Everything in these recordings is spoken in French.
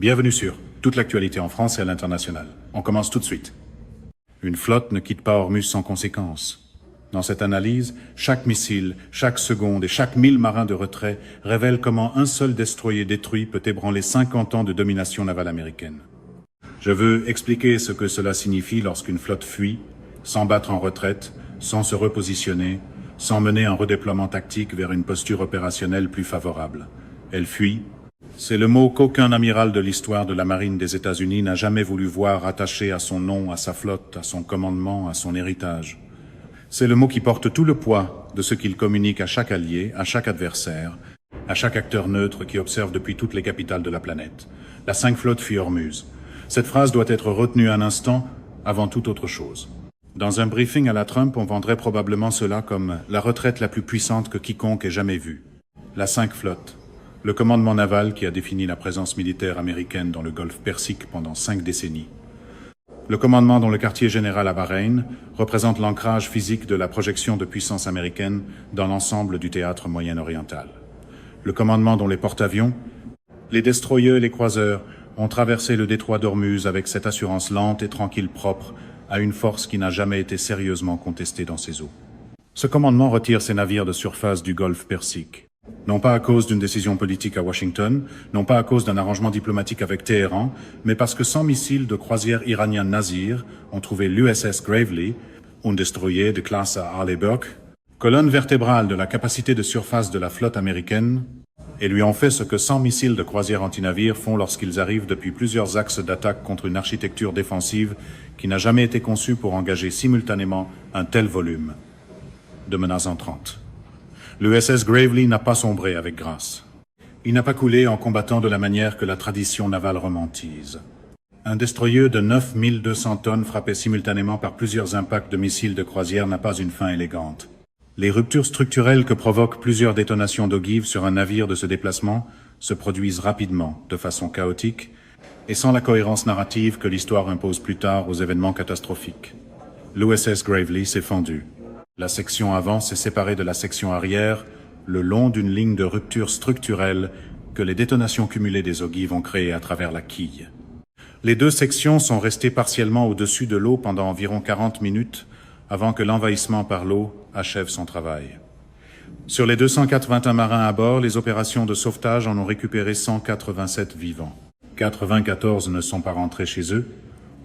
Bienvenue sur toute l'actualité en France et à l'international. On commence tout de suite. Une flotte ne quitte pas Ormuz sans conséquence. Dans cette analyse, chaque missile, chaque seconde et chaque 1000 marins de retrait révèlent comment un seul destroyer détruit peut ébranler 50 ans de domination navale américaine. Je veux expliquer ce que cela signifie lorsqu'une flotte fuit, sans battre en retraite, sans se repositionner, sans mener un redéploiement tactique vers une posture opérationnelle plus favorable. Elle fuit. C'est le mot qu'aucun amiral de l'histoire de la marine des États-Unis n'a jamais voulu voir attaché à son nom, à sa flotte, à son commandement, à son héritage. C'est le mot qui porte tout le poids de ce qu'il communique à chaque allié, à chaque adversaire, à chaque acteur neutre qui observe depuis toutes les capitales de la planète. La 5 flotte fuit Ormuz. Cette phrase doit être retenue un instant avant toute autre chose. Dans un briefing à la Trump, on vendrait probablement cela comme la retraite la plus puissante que quiconque ait jamais vue. La 5 flotte, le commandement naval qui a défini la présence militaire américaine dans le golfe Persique pendant 5 décennies. Le commandement dont le quartier général à Bahreïn représente l'ancrage physique de la projection de puissance américaine dans l'ensemble du théâtre moyen-oriental. Le commandement dont les porte-avions, les destroyers et les croiseurs ont traversé le détroit d'Ormuz avec cette assurance lente et tranquille propre à une force qui n'a jamais été sérieusement contestée dans ses eaux. Ce commandement retire ses navires de surface du golfe Persique. Non pas à cause d'une décision politique à Washington, non pas à cause d'un arrangement diplomatique avec Téhéran, mais parce que 100 missiles de croisière iranien Nazir ont trouvé l'USS Gravely, un destroyer de classe à Arleigh Burke, colonne vertébrale de la capacité de surface de la flotte américaine, et lui ont fait ce que 100 missiles de croisière anti-navires font lorsqu'ils arrivent depuis plusieurs axes d'attaque contre une architecture défensive qui n'a jamais été conçue pour engager simultanément un tel volume de menaces entrantes. L'USS Gravely n'a pas sombré avec grâce. Il n'a pas coulé en combattant de la manière que la tradition navale romantise. Un destroyer de 9200 tonnes frappé simultanément par plusieurs impacts de missiles de croisière n'a pas une fin élégante. Les ruptures structurelles que provoquent plusieurs détonations d'ogives sur un navire de ce déplacement se produisent rapidement, de façon chaotique, et sans la cohérence narrative que l'histoire impose plus tard aux événements catastrophiques. L'USS Gravely s'est fendu. La section avant s'est séparée de la section arrière le long d'une ligne de rupture structurelle que les détonations cumulées des ogives ont créée à travers la quille. Les deux sections sont restées partiellement au-dessus de l'eau pendant environ 40 minutes avant que l'envahissement par l'eau achève son travail. Sur les 281 marins à bord, les opérations de sauvetage en ont récupéré 187 vivants. 94 ne sont pas rentrés chez eux,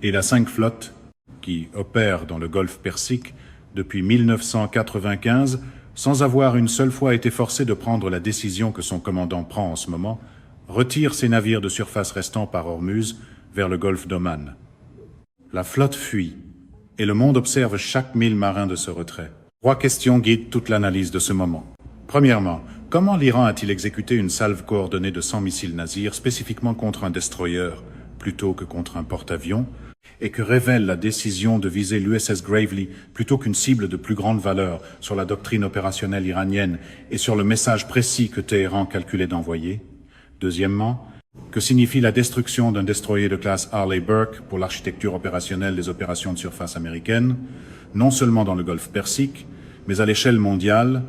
et la 5 flotte, qui opère dans le golfe Persique depuis 1995, sans avoir une seule fois été forcé de prendre la décision que son commandant prend en ce moment, retire ses navires de surface restants par Ormuz vers le golfe d'Oman. La flotte fuit, et le monde observe chaque 1000 marins de ce retrait. 3 questions guident toute l'analyse de ce moment. Premièrement, comment l'Iran a-t-il exécuté une salve coordonnée de 100 missiles Nazir spécifiquement contre un destroyer plutôt que contre un porte-avions, et que révèle la décision de viser l'USS Gravely plutôt qu'une cible de plus grande valeur sur la doctrine opérationnelle iranienne et sur le message précis que Téhéran calculait d'envoyer? Deuxièmement, que signifie la destruction d'un destroyer de classe Arleigh Burke pour l'architecture opérationnelle des opérations de surface américaines, non seulement dans le golfe Persique, mais à l'échelle mondiale,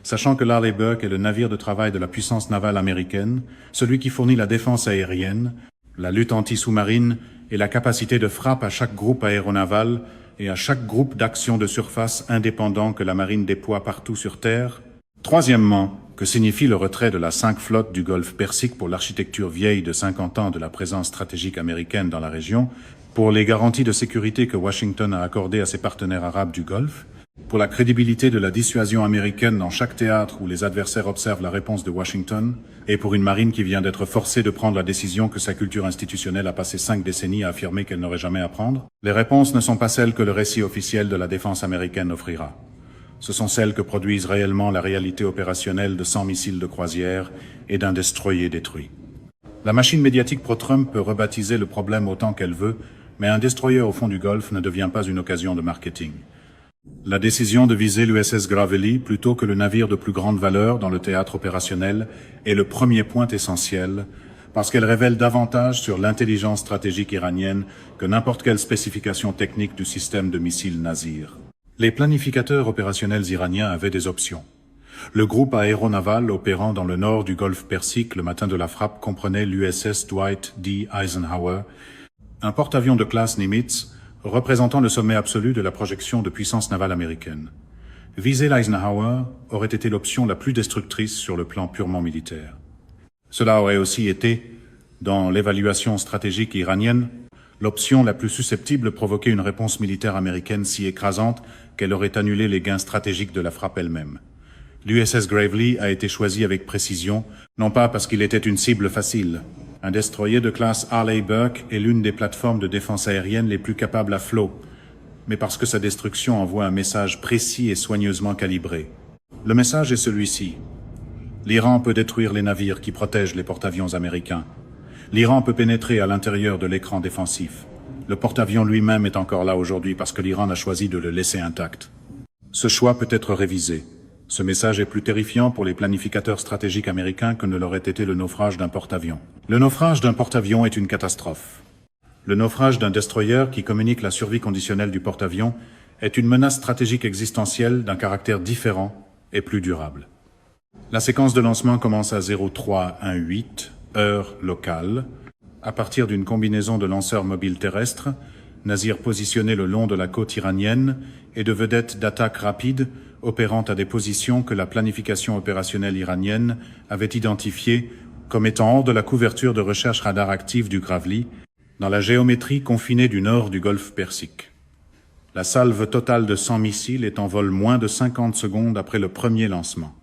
sachant que l'Arleigh Burke est le navire de travail de la puissance navale américaine, celui qui fournit la défense aérienne, la lutte anti-sous-marine et la capacité de frappe à chaque groupe aéronaval et à chaque groupe d'action de surface indépendant que la marine déploie partout sur Terre. Troisièmement, que signifie le retrait de la 5 flotte du golfe Persique pour l'architecture vieille de 50 ans de la présence stratégique américaine dans la région, pour les garanties de sécurité que Washington a accordées à ses partenaires arabes du Golfe, pour la crédibilité de la dissuasion américaine dans chaque théâtre où les adversaires observent la réponse de Washington, et pour une marine qui vient d'être forcée de prendre la décision que sa culture institutionnelle a passé 5 décennies à affirmer qu'elle n'aurait jamais à prendre, les réponses ne sont pas celles que le récit officiel de la défense américaine offrira. Ce sont celles que produisent réellement la réalité opérationnelle de 100 missiles de croisière et d'un destroyer détruit. La machine médiatique pro-Trump peut rebaptiser le problème autant qu'elle veut, mais un destroyer au fond du Golfe ne devient pas une occasion de marketing. La décision de viser l'USS Gravely plutôt que le navire de plus grande valeur dans le théâtre opérationnel est le premier point essentiel parce qu'elle révèle davantage sur l'intelligence stratégique iranienne que n'importe quelle spécification technique du système de missiles Nazir. Les planificateurs opérationnels iraniens avaient des options. Le groupe aéronaval opérant dans le nord du golfe Persique le matin de la frappe comprenait l'USS Dwight D. Eisenhower, un porte-avions de classe Nimitz représentant le sommet absolu de la projection de puissance navale américaine. Viser l'Eisenhower aurait été l'option la plus destructrice sur le plan purement militaire. Cela aurait aussi été, dans l'évaluation stratégique iranienne, l'option la plus susceptible de provoquer une réponse militaire américaine si écrasante qu'elle aurait annulé les gains stratégiques de la frappe elle-même. L'USS Gravely a été choisi avec précision, non pas parce qu'il était une cible facile. Un destroyer de classe Harley-Burke est l'une des plateformes de défense aérienne les plus capables à flot, mais parce que sa destruction envoie un message précis et soigneusement calibré. Le message est celui-ci. L'Iran peut détruire les navires qui protègent les porte-avions américains. L'Iran peut pénétrer à l'intérieur de l'écran défensif. Le porte-avions lui-même est encore là aujourd'hui parce que l'Iran a choisi de le laisser intact. Ce choix peut être révisé. Ce message est plus terrifiant pour les planificateurs stratégiques américains que ne l'aurait été le naufrage d'un porte-avions. Le naufrage d'un porte-avions est une catastrophe. Le naufrage d'un destroyer qui communique la survie conditionnelle du porte-avions est une menace stratégique existentielle d'un caractère différent et plus durable. La séquence de lancement commence à 0318, heure locale, à partir d'une combinaison de lanceurs mobiles terrestres, navires positionnés le long de la côte iranienne et de vedettes d'attaque rapide opérant à des positions que la planification opérationnelle iranienne avait identifiées comme étant hors de la couverture de recherche radar active du Gravely, dans la géométrie confinée du nord du golfe Persique. La salve totale de 100 missiles est en vol moins de 50 secondes après le premier lancement.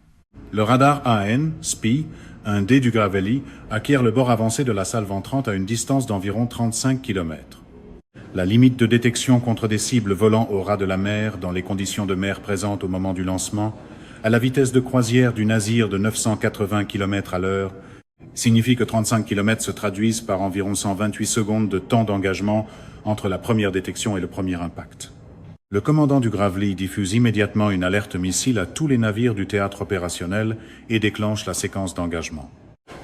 Le radar AN, SPI, un dé du Gravely, acquiert le bord avancé de la salve entrante à une distance d'environ 35 km. La limite de détection contre des cibles volant au ras de la mer dans les conditions de mer présentes au moment du lancement, à la vitesse de croisière du navire de 980 km à l'heure, signifie que 35 km se traduisent par environ 128 secondes de temps d'engagement entre la première détection et le premier impact. Le commandant du Gravely diffuse immédiatement une alerte missile à tous les navires du théâtre opérationnel et déclenche la séquence d'engagement.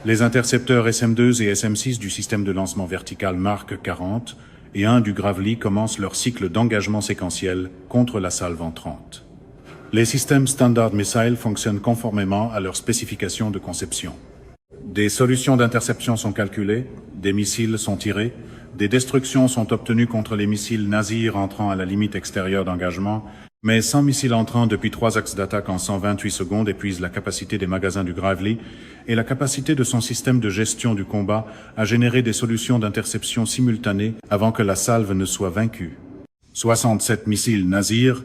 Les intercepteurs SM-2 et SM-6 du système de lancement vertical Mark 40 et un du Gravely commencent leur cycle d'engagement séquentiel contre la salve entrante. Les systèmes Standard Missile fonctionnent conformément à leurs spécifications de conception. Des solutions d'interception sont calculées, des missiles sont tirés, des destructions sont obtenues contre les missiles Nasir entrant à la limite extérieure d'engagement, mais 100 missiles entrant depuis 3 axes d'attaque en 128 secondes épuisent la capacité des magasins du Gravely et la capacité de son système de gestion du combat à générer des solutions d'interception simultanées avant que la salve ne soit vaincue. 67 missiles Nasir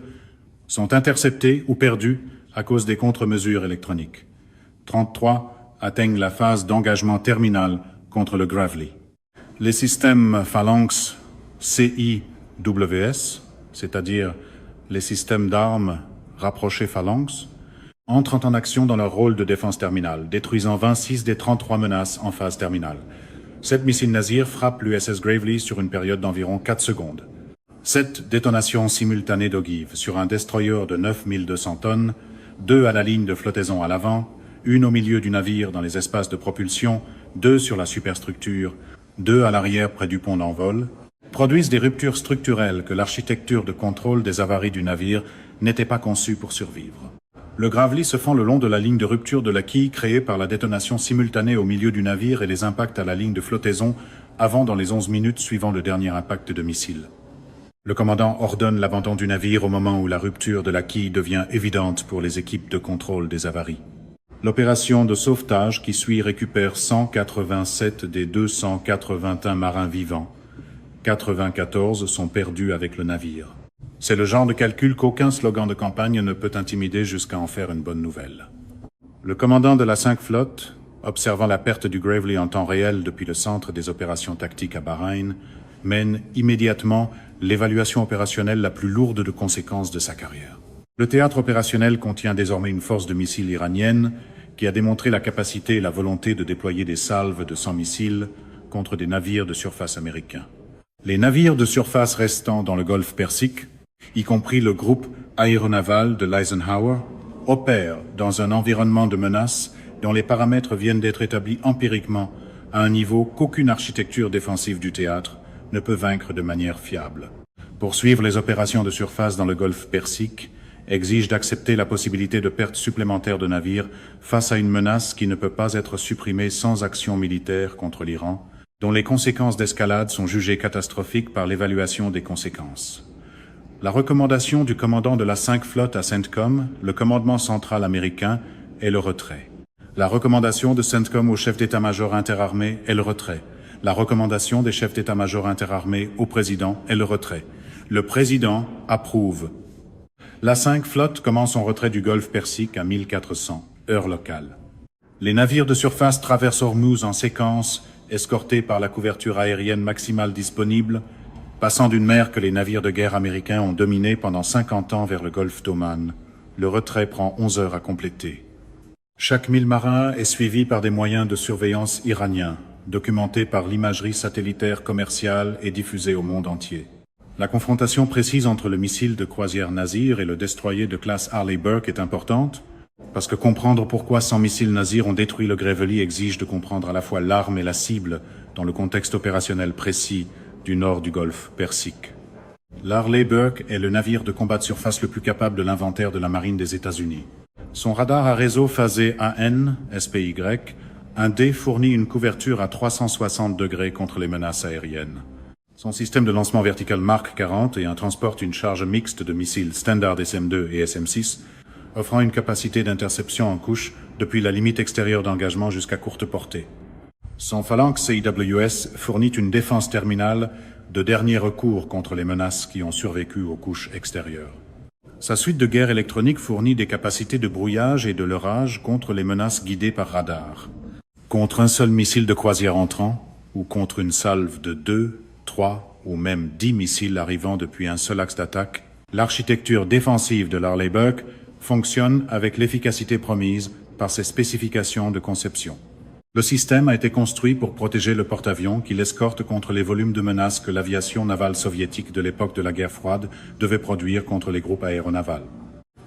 sont interceptés ou perdus à cause des contre-mesures électroniques. 33 atteignent la phase d'engagement terminal contre le Gravely. Les systèmes Phalanx CIWS, c'est-à-dire les systèmes d'armes rapprochés Phalanx, entrent en action dans leur rôle de défense terminale, détruisant 26 des 33 menaces en phase terminale. 7 missiles Nasir frappent l'USS Gravely sur une période d'environ 4 secondes. 7 détonations simultanées d'ogives sur un destroyer de 9200 tonnes, 2 à la ligne de flottaison à l'avant, 1 au milieu du navire dans les espaces de propulsion, 2 sur la superstructure, 2 à l'arrière près du pont d'envol, produisent des ruptures structurelles que l'architecture de contrôle des avaries du navire n'était pas conçue pour survivre. Le Gravely se fend le long de la ligne de rupture de la quille créée par la détonation simultanée au milieu du navire et les impacts à la ligne de flottaison avant dans les 11 minutes suivant le dernier impact de missile. Le commandant ordonne l'abandon du navire au moment où la rupture de la quille devient évidente pour les équipes de contrôle des avaries. L'opération de sauvetage qui suit récupère 187 des 281 marins vivants. 94 sont perdus avec le navire. C'est le genre de calcul qu'aucun slogan de campagne ne peut intimider jusqu'à en faire une bonne nouvelle. Le commandant de la 5 flotte, observant la perte du Gravely en temps réel depuis le centre des opérations tactiques à Bahreïn, mène immédiatement l'évaluation opérationnelle la plus lourde de conséquences de sa carrière. Le théâtre opérationnel contient désormais une force de missiles iranienne qui a démontré la capacité et la volonté de déployer des salves de 100 missiles contre des navires de surface américains. Les navires de surface restants dans le golfe Persique, y compris le groupe aéronaval de l'Eisenhower, opèrent dans un environnement de menace dont les paramètres viennent d'être établis empiriquement à un niveau qu'aucune architecture défensive du théâtre ne peut vaincre de manière fiable. Pour suivre les opérations de surface dans le golfe Persique, exige d'accepter la possibilité de pertes supplémentaires de navires face à une menace qui ne peut pas être supprimée sans action militaire contre l'Iran, dont les conséquences d'escalade sont jugées catastrophiques par l'évaluation des conséquences. La recommandation du commandant de la 5 flotte à CENTCOM, le commandement central américain, est le retrait. La recommandation de CENTCOM au chef d'état-major interarmé est le retrait. La recommandation des chefs d'état-major interarmés au président est le retrait. Le président approuve. La 5 flotte commence son retrait du golfe Persique à 1400, heure locale. Les navires de surface traversent Ormuz en séquence, escortés par la couverture aérienne maximale disponible, passant d'une mer que les navires de guerre américains ont dominée pendant 50 ans vers le golfe d'Oman. Le retrait prend 11 heures à compléter. Chaque 1000 marins est suivi par des moyens de surveillance iraniens, documentés par l'imagerie satellitaire commerciale et diffusée au monde entier. La confrontation précise entre le missile de croisière Nasir et le destroyer de classe Arleigh Burke est importante, parce que comprendre pourquoi 100 missiles Nasir ont détruit le Gravely exige de comprendre à la fois l'arme et la cible dans le contexte opérationnel précis du nord du golfe Persique. L'Arleigh Burke est le navire de combat de surface le plus capable de l'inventaire de la marine des États-Unis. Son radar à réseau phasé AN, SPY, un D fournit une couverture à 360 degrés contre les menaces aériennes. Son système de lancement vertical Mark 40 et un transporte une charge mixte de missiles Standard SM-2 et SM-6, offrant une capacité d'interception en couche depuis la limite extérieure d'engagement jusqu'à courte portée. Son Phalanx CIWS fournit une défense terminale de dernier recours contre les menaces qui ont survécu aux couches extérieures. Sa suite de guerre électronique fournit des capacités de brouillage et de leurrage contre les menaces guidées par radar. Contre un seul missile de croisière entrant, ou contre une salve de 2, 3 ou même 10 missiles arrivant depuis un seul axe d'attaque, l'architecture défensive de l'Arleigh Burke fonctionne avec l'efficacité promise par ses spécifications de conception. Le système a été construit pour protéger le porte-avions qui l'escorte contre les volumes de menaces que l'aviation navale soviétique de l'époque de la guerre froide devait produire contre les groupes aéronavals.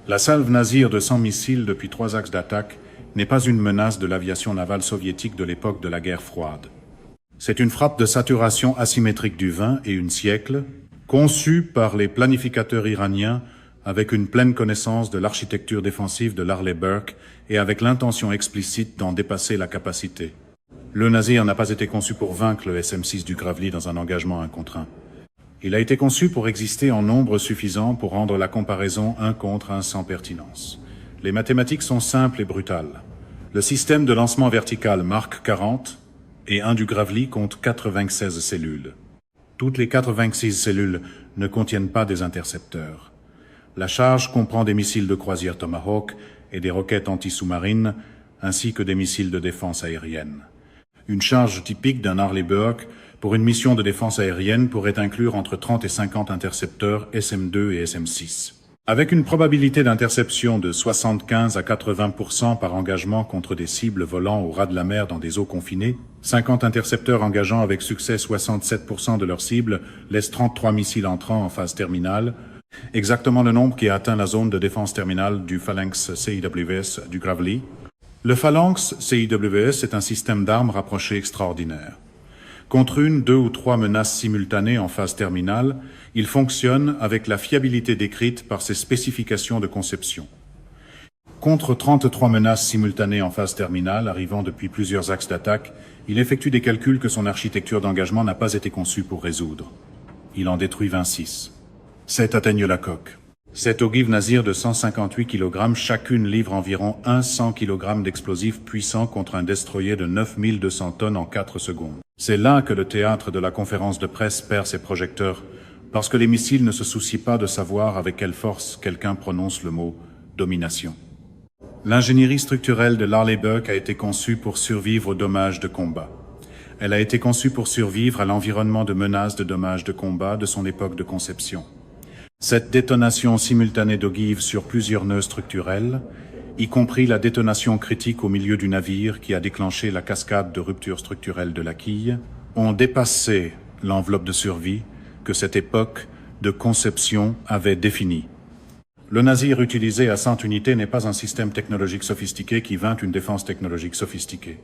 La salve Nasir de 100 missiles depuis 3 axes d'attaque n'est pas une menace de l'aviation navale soviétique de l'époque de la guerre froide. C'est une frappe de saturation asymétrique du 20 et une siècle, conçue par les planificateurs iraniens avec une pleine connaissance de l'architecture défensive de l'Arleigh Burke et avec l'intention explicite d'en dépasser la capacité. Le Nasir n'a pas été conçu pour vaincre le SM-6 du Gravely dans un engagement 1 contre 1. Il a été conçu pour exister en nombre suffisant pour rendre la comparaison 1 contre 1 sans pertinence. Les mathématiques sont simples et brutales. Le système de lancement vertical Mark 40 et un du Gravely compte 96 cellules. Toutes les 86 cellules ne contiennent pas des intercepteurs. La charge comprend des missiles de croisière Tomahawk et des roquettes anti-sous-marines, ainsi que des missiles de défense aérienne. Une charge typique d'un Arleigh Burke pour une mission de défense aérienne pourrait inclure entre 30 et 50 intercepteurs SM-2 et SM-6. Avec une probabilité d'interception de 75 à 80% par engagement contre des cibles volant au ras de la mer dans des eaux confinées, 50 intercepteurs engageant avec succès 67% de leurs cibles laissent 33 missiles entrants en phase terminale, exactement le nombre qui a atteint la zone de défense terminale du Phalanx CIWS du Gravely. Le Phalanx CIWS est un système d'armes rapproché extraordinaire. Contre 1, 2 ou 3 menaces simultanées en phase terminale, il fonctionne avec la fiabilité décrite par ses spécifications de conception. Contre 33 menaces simultanées en phase terminale arrivant depuis plusieurs axes d'attaque, il effectue des calculs que son architecture d'engagement n'a pas été conçue pour résoudre. Il en détruit 26. 7 atteignent la coque. 7 ogives Nasir de 158 kg chacune livre environ 100 kg d'explosifs puissants contre un destroyer de 9200 tonnes en 4 secondes. C'est là que le théâtre de la conférence de presse perd ses projecteurs, parce que les missiles ne se soucient pas de savoir avec quelle force quelqu'un prononce le mot « domination ». L'ingénierie structurelle de l'Arleigh Burke a été conçue pour survivre aux dommages de combat. Elle a été conçue pour survivre à l'environnement de menaces de dommages de combat de son époque de conception. Cette détonation simultanée d'ogives sur plusieurs nœuds structurels, y compris la détonation critique au milieu du navire qui a déclenché la cascade de rupture structurelle de la quille, ont dépassé l'enveloppe de survie que cette époque de conception avait définie. Le Nasir utilisé à 100 unités n'est pas un système technologique sophistiqué qui vainc une défense technologique sophistiquée.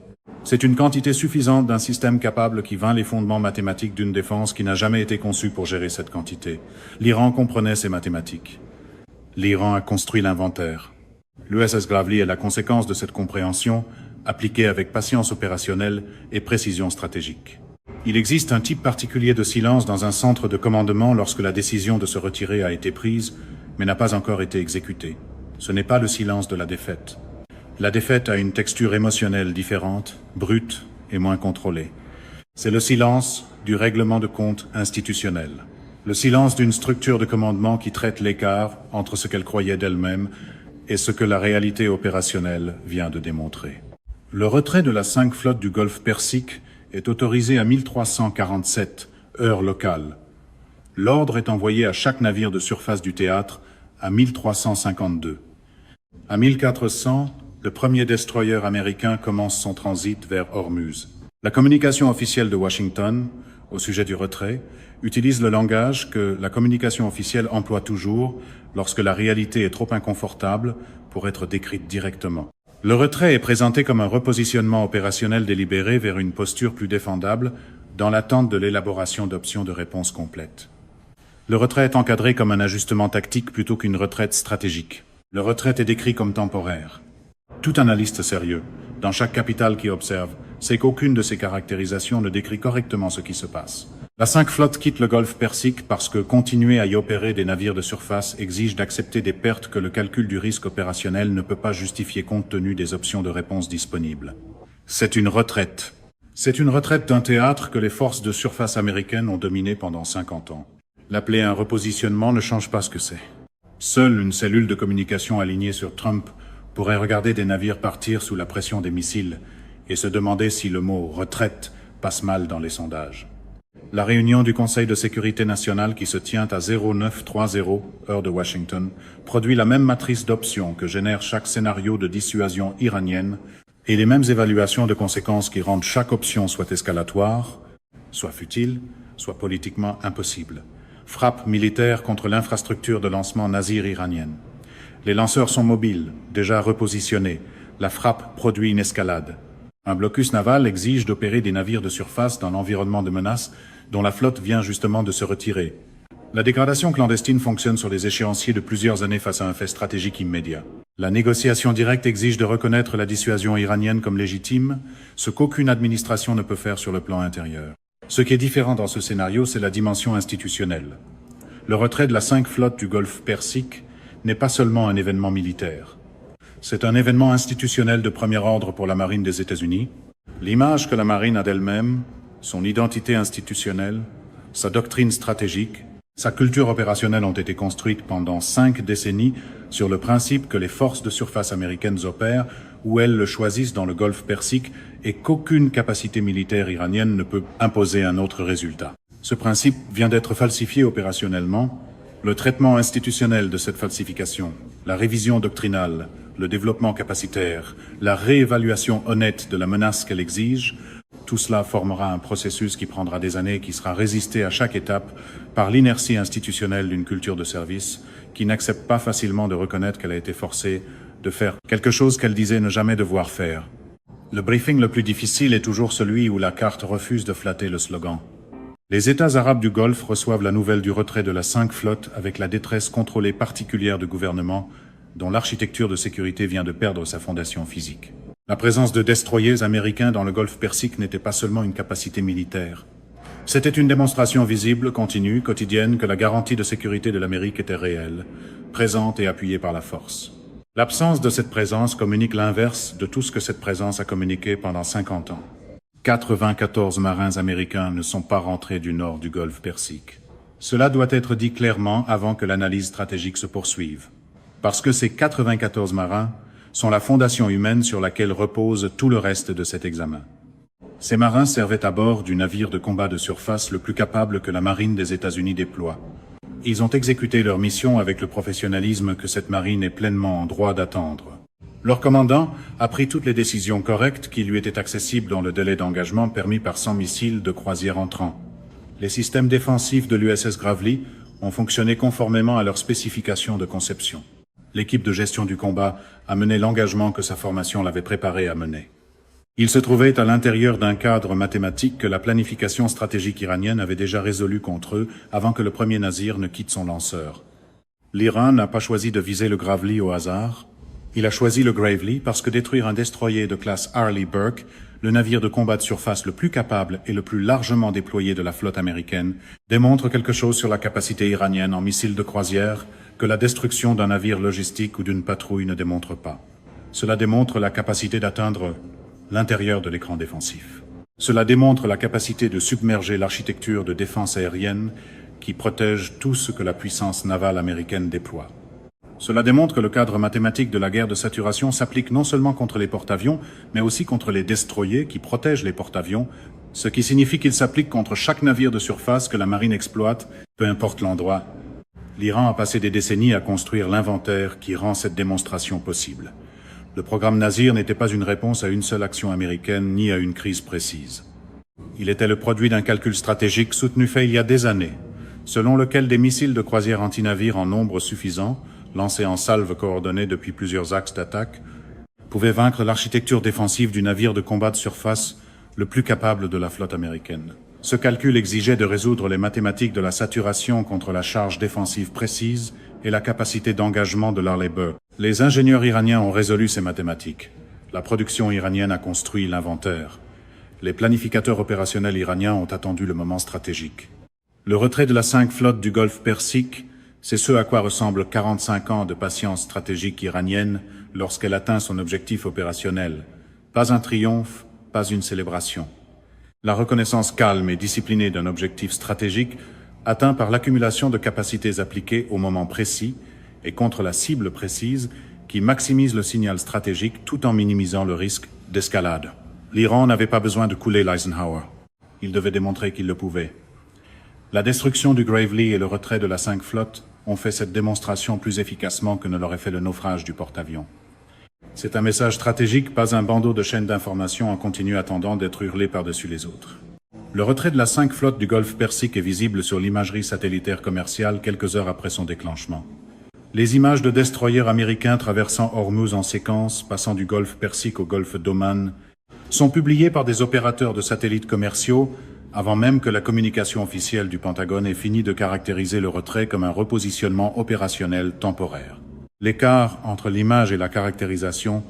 C'est une quantité suffisante d'un système capable qui vainc les fondements mathématiques d'une défense qui n'a jamais été conçue pour gérer cette quantité. L'Iran comprenait ces mathématiques. L'Iran a construit l'inventaire. L'USS Gravely est la conséquence de cette compréhension, appliquée avec patience opérationnelle et précision stratégique. Il existe un type particulier de silence dans un centre de commandement lorsque la décision de se retirer a été prise, mais n'a pas encore été exécutée. Ce n'est pas le silence de la défaite. La défaite a une texture émotionnelle différente, brute et moins contrôlée. C'est le silence du règlement de compte institutionnel. Le silence d'une structure de commandement qui traite l'écart entre ce qu'elle croyait d'elle-même et ce que la réalité opérationnelle vient de démontrer. Le retrait de la 5 flotte du Golfe Persique est autorisé à 1347 heure locale. L'ordre est envoyé à chaque navire de surface du théâtre à 1352. À 1400, le premier destroyer américain commence son transit vers Ormuz. La communication officielle de Washington, au sujet du retrait, utilise le langage que la communication officielle emploie toujours lorsque la réalité est trop inconfortable pour être décrite directement. Le retrait est présenté comme un repositionnement opérationnel délibéré vers une posture plus défendable dans l'attente de l'élaboration d'options de réponse complètes. Le retrait est encadré comme un ajustement tactique plutôt qu'une retraite stratégique. Le retrait est décrit comme temporaire. Tout analyste sérieux, dans chaque capitale qui observe, sait qu'aucune de ces caractérisations ne décrit correctement ce qui se passe. La 5 flotte quitte le Golfe Persique parce que continuer à y opérer des navires de surface exige d'accepter des pertes que le calcul du risque opérationnel ne peut pas justifier compte tenu des options de réponse disponibles. C'est une retraite. C'est une retraite d'un théâtre que les forces de surface américaines ont dominé pendant 50 ans. L'appeler un repositionnement ne change pas ce que c'est. Seule une cellule de communication alignée sur Trump pourrait regarder des navires partir sous la pression des missiles et se demander si le mot « retraite » passe mal dans les sondages. La réunion du Conseil de sécurité nationale qui se tient à 0930 heure de Washington produit la même matrice d'options que génère chaque scénario de dissuasion iranienne et les mêmes évaluations de conséquences qui rendent chaque option soit escalatoire, soit futile, soit politiquement impossible. Frappe militaire contre l'infrastructure de lancement nasir-iranienne. Les lanceurs sont mobiles, déjà repositionnés. La frappe produit une escalade. Un blocus naval exige d'opérer des navires de surface dans l'environnement de menace dont la flotte vient justement de se retirer. La dégradation clandestine fonctionne sur les échéanciers de plusieurs années face à un fait stratégique immédiat. La négociation directe exige de reconnaître la dissuasion iranienne comme légitime, ce qu'aucune administration ne peut faire sur le plan intérieur. Ce qui est différent dans ce scénario, c'est la dimension institutionnelle. Le retrait de la 5 flotte du Golfe Persique n'est pas seulement un événement militaire. C'est un événement institutionnel de premier ordre pour la marine des États-Unis. L'image que la marine a d'elle-même, son identité institutionnelle, sa doctrine stratégique, sa culture opérationnelle ont été construites pendant 5 décennies sur le principe que les forces de surface américaines opèrent où elles le choisissent dans le Golfe Persique et qu'aucune capacité militaire iranienne ne peut imposer un autre résultat. Ce principe vient d'être falsifié opérationnellement. Le traitement institutionnel de cette falsification, la révision doctrinale, le développement capacitaire, la réévaluation honnête de la menace qu'elle exige, tout cela formera un processus qui prendra des années et qui sera résisté à chaque étape par l'inertie institutionnelle d'une culture de service qui n'accepte pas facilement de reconnaître qu'elle a été forcée de faire quelque chose qu'elle disait ne jamais devoir faire. Le briefing le plus difficile est toujours celui où la carte refuse de flatter le slogan. Les États arabes du Golfe reçoivent la nouvelle du retrait de la 5 flotte avec la détresse contrôlée particulière du gouvernement dont l'architecture de sécurité vient de perdre sa fondation physique. La présence de destroyers américains dans le Golfe Persique n'était pas seulement une capacité militaire. C'était une démonstration visible, continue, quotidienne que la garantie de sécurité de l'Amérique était réelle, présente et appuyée par la force. L'absence de cette présence communique l'inverse de tout ce que cette présence a communiqué pendant 50 ans. 94 marins américains ne sont pas rentrés du nord du Golfe Persique. Cela doit être dit clairement avant que l'analyse stratégique se poursuive. Parce que ces 94 marins sont la fondation humaine sur laquelle repose tout le reste de cet examen. Ces marins servaient à bord du navire de combat de surface le plus capable que la marine des États-Unis déploie. Ils ont exécuté leur mission avec le professionnalisme que cette marine est pleinement en droit d'attendre. Leur commandant a pris toutes les décisions correctes qui lui étaient accessibles dans le délai d'engagement permis par 100 missiles de croisière entrants. Les systèmes défensifs de l'USS Gravely ont fonctionné conformément à leurs spécifications de conception. L'équipe de gestion du combat a mené l'engagement que sa formation l'avait préparé à mener. Il se trouvait à l'intérieur d'un cadre mathématique que la planification stratégique iranienne avait déjà résolu contre eux avant que le premier navire ne quitte son lanceur. L'Iran n'a pas choisi de viser le Gravely au hasard. Il a choisi le Gravely parce que détruire un destroyer de classe Arleigh Burke, le navire de combat de surface le plus capable et le plus largement déployé de la flotte américaine, démontre quelque chose sur la capacité iranienne en missiles de croisière que la destruction d'un navire logistique ou d'une patrouille ne démontre pas. Cela démontre la capacité d'atteindre l'intérieur de l'écran défensif. Cela démontre la capacité de submerger l'architecture de défense aérienne qui protège tout ce que la puissance navale américaine déploie. Cela démontre que le cadre mathématique de la guerre de saturation s'applique non seulement contre les porte-avions, mais aussi contre les destroyers qui protègent les porte-avions, ce qui signifie qu'il s'applique contre chaque navire de surface que la marine exploite, peu importe l'endroit. L'Iran a passé des décennies à construire l'inventaire qui rend cette démonstration possible. Le programme Nasir n'était pas une réponse à une seule action américaine ni à une crise précise. Il était le produit d'un calcul stratégique soutenu fait il y a des années, selon lequel des missiles de croisière anti-navires en nombre suffisant, lancés en salve coordonnée depuis plusieurs axes d'attaque, pouvaient vaincre l'architecture défensive du navire de combat de surface le plus capable de la flotte américaine. Ce calcul exigeait de résoudre les mathématiques de la saturation contre la charge défensive précise et la capacité d'engagement de l'Arleigh Burke. Les ingénieurs iraniens ont résolu ces mathématiques. La production iranienne a construit l'inventaire. Les planificateurs opérationnels iraniens ont attendu le moment stratégique. Le retrait de la 5 flotte du Golfe Persique, c'est ce à quoi ressemble 45 ans de patience stratégique iranienne lorsqu'elle atteint son objectif opérationnel. Pas un triomphe, pas une célébration. La reconnaissance calme et disciplinée d'un objectif stratégique atteint par l'accumulation de capacités appliquées au moment précis et contre la cible précise qui maximise le signal stratégique tout en minimisant le risque d'escalade. L'Iran n'avait pas besoin de couler l'Eisenhower. Il devait démontrer qu'il le pouvait. La destruction du Gravely et le retrait de la 5 flotte ont fait cette démonstration plus efficacement que ne l'aurait fait le naufrage du porte-avions. C'est un message stratégique, pas un bandeau de chaînes d'information en continu attendant d'être hurlé par-dessus les autres. Le retrait de la 5 flotte du Golfe Persique est visible sur l'imagerie satellitaire commerciale quelques heures après son déclenchement. Les images de destroyers américains traversant Hormuz en séquence, passant du Golfe Persique au Golfe d'Oman, sont publiées par des opérateurs de satellites commerciaux avant même que la communication officielle du Pentagone ait fini de caractériser le retrait comme un repositionnement opérationnel temporaire. L'écart entre l'image et la caractérisation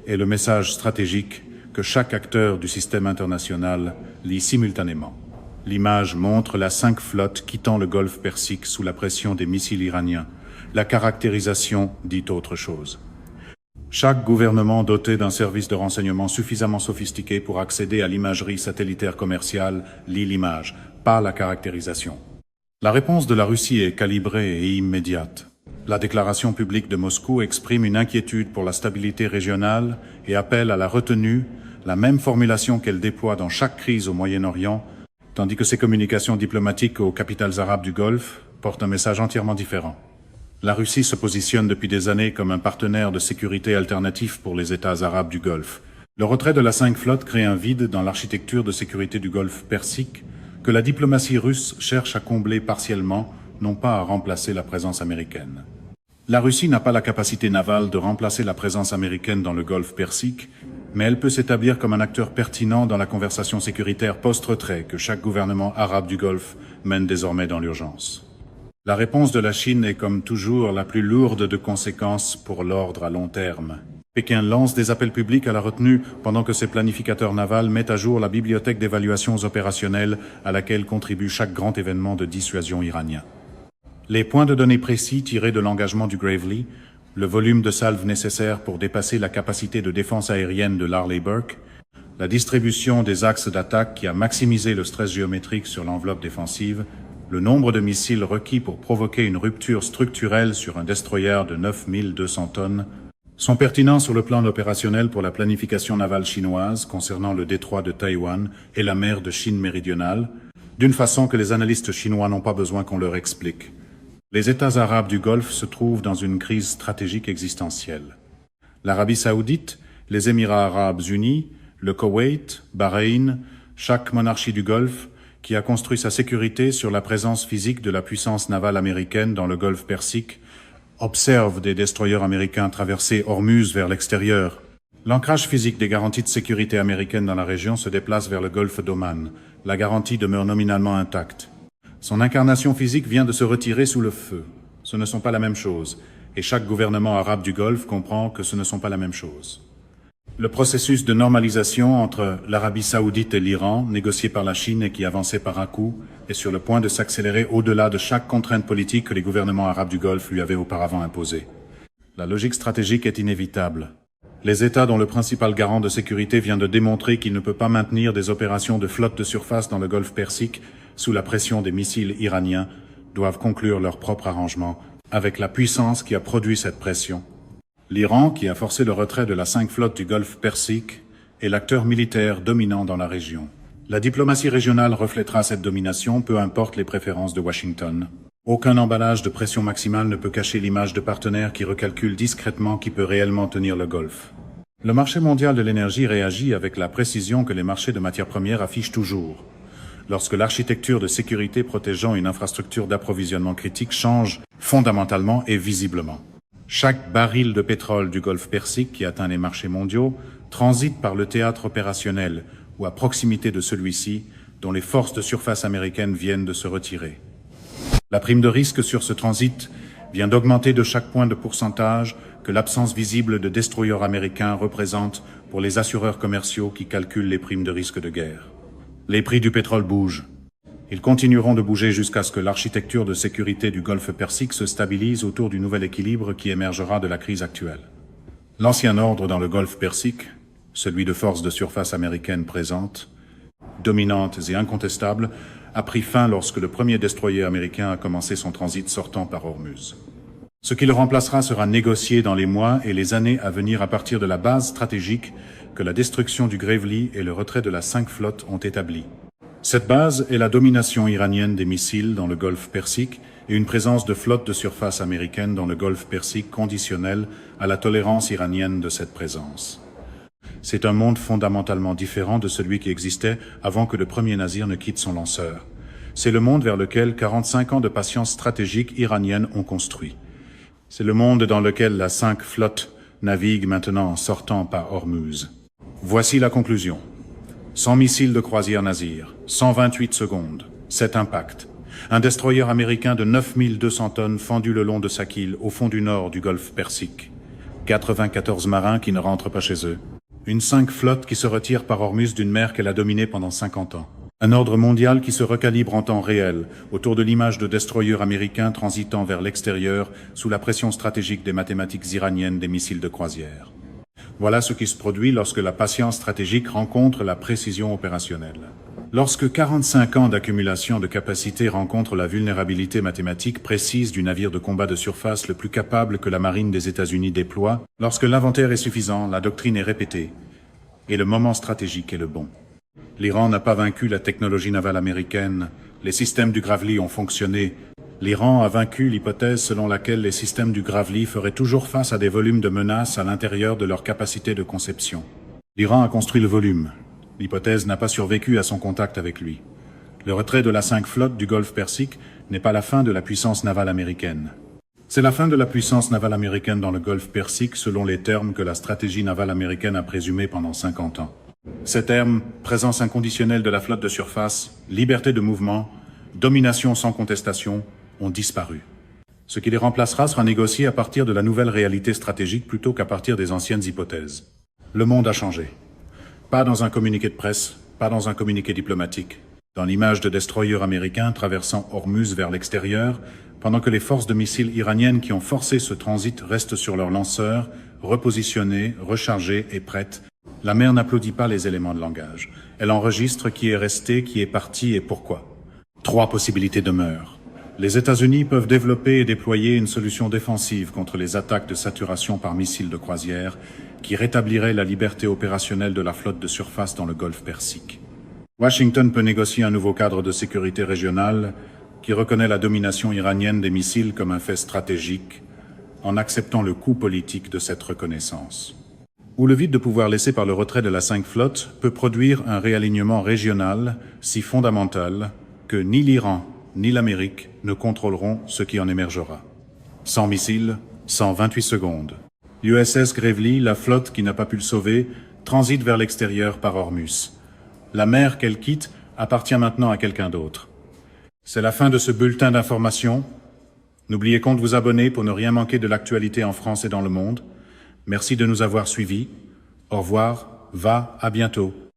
est le message stratégique que chaque acteur du système international lit simultanément. L'image montre la 5 flotte quittant le Golfe Persique sous la pression des missiles iraniens. La caractérisation dit autre chose. Chaque gouvernement doté d'un service de renseignement suffisamment sophistiqué pour accéder à l'imagerie satellitaire commerciale lit l'image, pas la caractérisation. La réponse de la Russie est calibrée et immédiate. La déclaration publique de Moscou exprime une inquiétude pour la stabilité régionale et appelle à la retenue, la même formulation qu'elle déploie dans chaque crise au Moyen-Orient, tandis que ses communications diplomatiques aux capitales arabes du Golfe portent un message entièrement différent. La Russie se positionne depuis des années comme un partenaire de sécurité alternatif pour les États arabes du Golfe. Le retrait de la 5 flotte crée un vide dans l'architecture de sécurité du Golfe Persique que la diplomatie russe cherche à combler partiellement, non pas à remplacer la présence américaine. La Russie n'a pas la capacité navale de remplacer la présence américaine dans le Golfe Persique, mais elle peut s'établir comme un acteur pertinent dans la conversation sécuritaire post-retrait que chaque gouvernement arabe du Golfe mène désormais dans l'urgence. La réponse de la Chine est comme toujours la plus lourde de conséquences pour l'ordre à long terme. Pékin lance des appels publics à la retenue pendant que ses planificateurs navals mettent à jour la bibliothèque d'évaluations opérationnelles à laquelle contribue chaque grand événement de dissuasion iranien. Les points de données précis tirés de l'engagement du Gravely, le volume de salve nécessaire pour dépasser la capacité de défense aérienne de l'Arleigh Burke, la distribution des axes d'attaque qui a maximisé le stress géométrique sur l'enveloppe défensive, le nombre de missiles requis pour provoquer une rupture structurelle sur un destroyer de 9200 tonnes, sont pertinents sur le plan opérationnel pour la planification navale chinoise concernant le détroit de Taïwan et la mer de Chine méridionale, d'une façon que les analystes chinois n'ont pas besoin qu'on leur explique. Les États arabes du Golfe se trouvent dans une crise stratégique existentielle. L'Arabie saoudite, les Émirats arabes unis, le Koweït, Bahreïn, chaque monarchie du Golfe, qui a construit sa sécurité sur la présence physique de la puissance navale américaine dans le Golfe Persique, observe des destroyers américains traverser Hormuz vers l'extérieur. L'ancrage physique des garanties de sécurité américaines dans la région se déplace vers le Golfe d'Oman. La garantie demeure nominalement intacte. Son incarnation physique vient de se retirer sous le feu. Ce ne sont pas la même chose, et chaque gouvernement arabe du Golfe comprend que ce ne sont pas la même chose. Le processus de normalisation entre l'Arabie saoudite et l'Iran, négocié par la Chine et qui avançait par à-coups, est sur le point de s'accélérer au-delà de chaque contrainte politique que les gouvernements arabes du Golfe lui avaient auparavant imposée. La logique stratégique est inévitable. Les États dont le principal garant de sécurité vient de démontrer qu'il ne peut pas maintenir des opérations de flotte de surface dans le Golfe Persique sous la pression des missiles iraniens doivent conclure leur propre arrangement avec la puissance qui a produit cette pression. L'Iran, qui a forcé le retrait de la 5 flotte du Golfe Persique, est l'acteur militaire dominant dans la région. La diplomatie régionale reflètera cette domination, peu importe les préférences de Washington. Aucun emballage de pression maximale ne peut cacher l'image de partenaires qui recalculent discrètement qui peut réellement tenir le Golfe. Le marché mondial de l'énergie réagit avec la précision que les marchés de matières premières affichent toujours. Lorsque l'architecture de sécurité protégeant une infrastructure d'approvisionnement critique change fondamentalement et visiblement. Chaque baril de pétrole du Golfe Persique qui atteint les marchés mondiaux transite par le théâtre opérationnel ou à proximité de celui-ci, dont les forces de surface américaines viennent de se retirer. La prime de risque sur ce transit vient d'augmenter de chaque point de pourcentage que l'absence visible de destroyers américains représente pour les assureurs commerciaux qui calculent les primes de risque de guerre. Les prix du pétrole bougent. Ils continueront de bouger jusqu'à ce que l'architecture de sécurité du Golfe Persique se stabilise autour du nouvel équilibre qui émergera de la crise actuelle. L'ancien ordre dans le Golfe Persique, celui de forces de surface américaines présentes, dominantes et incontestables, a pris fin lorsque le premier destroyer américain a commencé son transit sortant par Ormuz. Ce qui le remplacera sera négocié dans les mois et les années à venir à partir de la base stratégique que la destruction du Gravely et le retrait de la 5 flotte ont établie. Cette base est la domination iranienne des missiles dans le Golfe Persique et une présence de flottes de surface américaine dans le Golfe Persique conditionnelle à la tolérance iranienne de cette présence. C'est un monde fondamentalement différent de celui qui existait avant que le premier navire ne quitte son lanceur. C'est le monde vers lequel 45 ans de patience stratégique iranienne ont construit. C'est le monde dans lequel la 5 flotte navigue maintenant en sortant par Ormuz. Voici la conclusion. 100 missiles de croisière Nasir, 128 secondes, 7 impacts. Un destroyer américain de 9200 tonnes fendu le long de sa quille au fond du nord du Golfe Persique. 94 marins qui ne rentrent pas chez eux. Une 5 flotte qui se retire par Ormuz d'une mer qu'elle a dominée pendant 50 ans. Un ordre mondial qui se recalibre en temps réel autour de l'image de destroyers américains transitant vers l'extérieur sous la pression stratégique des mathématiques iraniennes des missiles de croisière. Voilà ce qui se produit lorsque la patience stratégique rencontre la précision opérationnelle. Lorsque 45 ans d'accumulation de capacités rencontrent la vulnérabilité mathématique précise du navire de combat de surface le plus capable que la marine des États-Unis déploie, lorsque l'inventaire est suffisant, la doctrine est répétée, et le moment stratégique est le bon. L'Iran n'a pas vaincu la technologie navale américaine, les systèmes du Gravely ont fonctionné. L'Iran a vaincu l'hypothèse selon laquelle les systèmes du Gravely feraient toujours face à des volumes de menaces à l'intérieur de leur capacité de conception. L'Iran a construit le volume. L'hypothèse n'a pas survécu à son contact avec lui. Le retrait de la 5 flotte du Golfe Persique n'est pas la fin de la puissance navale américaine. C'est la fin de la puissance navale américaine dans le Golfe Persique selon les termes que la stratégie navale américaine a présumés pendant 50 ans. Ces termes, présence inconditionnelle de la flotte de surface, liberté de mouvement, domination sans contestation, ont disparu. Ce qui les remplacera sera négocié à partir de la nouvelle réalité stratégique plutôt qu'à partir des anciennes hypothèses. Le monde a changé. Pas dans un communiqué de presse, pas dans un communiqué diplomatique. Dans l'image de destroyers américains traversant Ormuz vers l'extérieur, pendant que les forces de missiles iraniennes qui ont forcé ce transit restent sur leurs lanceurs, repositionnées, rechargées et prêtes, la mer n'applaudit pas les éléments de langage. Elle enregistre qui est resté, qui est parti et pourquoi. 3 possibilités demeurent. Les États-Unis peuvent développer et déployer une solution défensive contre les attaques de saturation par missiles de croisière qui rétablirait la liberté opérationnelle de la flotte de surface dans le Golfe Persique. Washington peut négocier un nouveau cadre de sécurité régionale qui reconnaît la domination iranienne des missiles comme un fait stratégique en acceptant le coût politique de cette reconnaissance. Ou le vide de pouvoir laissé par le retrait de la 5 flotte peut produire un réalignement régional si fondamental que ni l'Iran ni l'Amérique ne contrôleront ce qui en émergera. 100 missiles, 128 secondes. L'USS Gravely, la flotte qui n'a pas pu le sauver, transite vers l'extérieur par Ormuz. La mer qu'elle quitte appartient maintenant à quelqu'un d'autre. C'est la fin de ce bulletin d'information. N'oubliez pas de vous abonner pour ne rien manquer de l'actualité en France et dans le monde. Merci de nous avoir suivis. Au revoir, à bientôt.